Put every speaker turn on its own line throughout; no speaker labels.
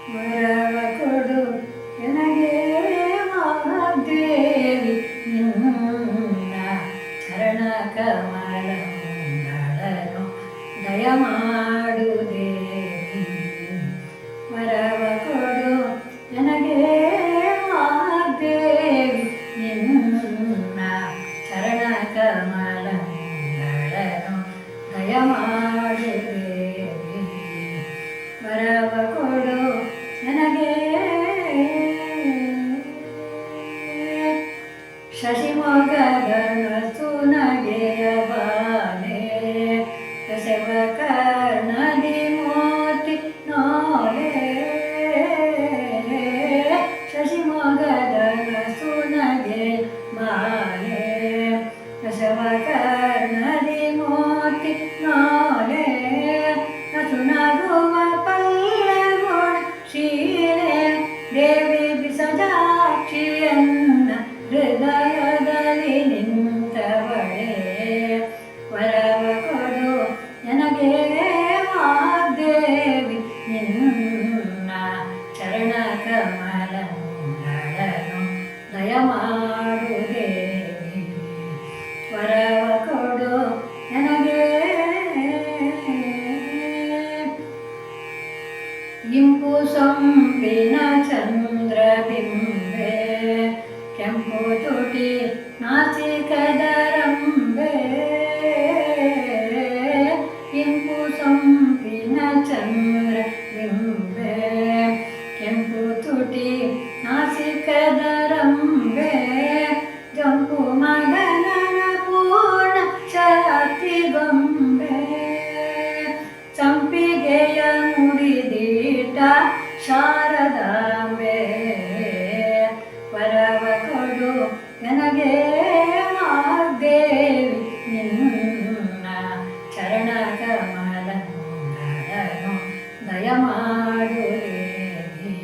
ವರವ ಕೊಡು ನನಗೆ ವಾಗ್ದೇವಿ ನಿನ್ನ ಚರಣ ಕಮಲಗಳನ್ನು ದಯಮಾಡು ದೇವಿ. ವರವ ಕೊಡು ನನಗೆ ವಾಗ್ದೇವಿ ನಿನ್ನ ಚರಣ ಕಮಲಗಳನ್ನು ದಯಮಾಡು ದೇವಿ. ವರವ ಕೊಡು ನನಗೆ ಶಶಿಮೊಗ್ಗದ ಸುನಗೆಯ ಬಾಲೆ ಕರ್ಣದಿ ಮೋತಿ ನೋಲೆ. ಶಶಿಮೊಗ್ಗದ ಸುನಗೆ ಬಾಲೆ ಕರ್ಣದಿ ಮೋತಿ ನೋಲೆ. ನಸುನಗುವ ಪಲ್ಲೆ ಗುಣ ಶೀಲೆ ದೇವಿ ಬಿಸಜಾಕ್ಷಿಯನ್ನ ಹೃದಯದಲ್ಲಿ ನಿಂತವಳೆ. ವರವ ಕೊಡು ನನಗೆ ವಾಗ್ದೇವಿ ನಿನ್ನ ಚರಣ ಕಮಲಗಳನ್ನು ದಯಮಾಡು ದೇವಿ. ವರವ ಕೊಡು ನನಗೆ ಇಂಪು ಸೊಂಪಿನ ಚಂದ್ರಬಿಂಬೆ ಕೆಂಪು ತುಟಿ ನಾಸಿಕದ ರಂಬೆ. ಇಂಪು ಸೊಂಪಿನ ಚಂದ್ರಬಿಂಬೆ ಕೆಂಪು ತುಟಿ ನಾಸಿಕದ ರಂಬೆ. ಜಂಪು ಮಗನನ ಪೂರ್ಣ ಶಕ್ತಿ ಗೊಂಬೆ. ಸಂಪಿಗೆಯ ಮುಡಿದೀಟ ಶಾರದಾಂಬೆ. ವರವ ಕೊಡು ನನಗೆ ವಾಗ್ದೇವಿ ನಿನ್ನ ಚರಣ ಕಮಲಗಳನ್ನು ದಯಮಾಡು ದೇವಿ.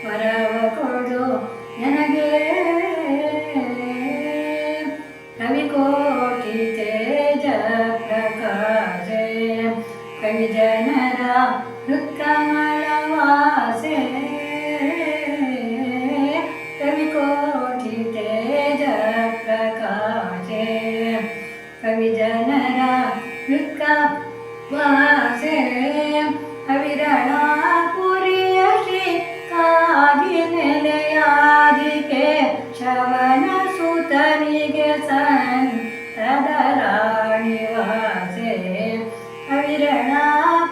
ವರವ ಕೊಡು ನನಗೆ ಕವಿಕೋಟಿ ತೇಜ ಪ್ರಕಾಶೆ ಕವಿ ಜನರ ಹೃತ್ಕಮಲವಾಸೆ. ಕವಿಕೋಟಿ ತೇಜ ಪ್ರಕಾಶೆ ಕವಿ ಜನರ ಹೃತ್ಕಮಲವಾಸೆ. ಅವಿರಳ ಪುರಿಯ ಶ್ರೀ ಕಾಗಿ ನೆಲೆಯಾದಿಕೆ ಶವನ ಸುತನಿಗೆ ಸಂತದ ರಾಣಿವಾಸೆ. ಅವಿರಳ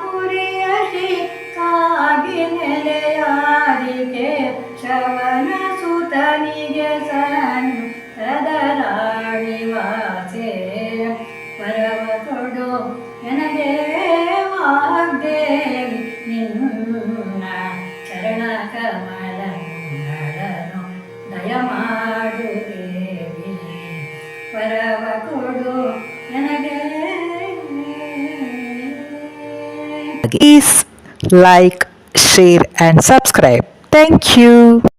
ಪುರಿಯ ಶ್ರೀ ಕಾಗಿ ನೆಲೆಯಾದಿಕೆ ಶವನ ಸುತನಿಗೆ ಸಂತದ ರಾಣಿವಾಸೆ. ವರವ ಕೊಡು ನನಗೆ ವಾಗ್ದೇವಿ ನಿನ್ನ ಚರಣ ಕಮಲಗಳನ್ನು ದಯಮಾಡು ದೇವಿ. ವರವ ಕೊಡು ನನಗೆ.
Please like, share and subscribe. Thank you.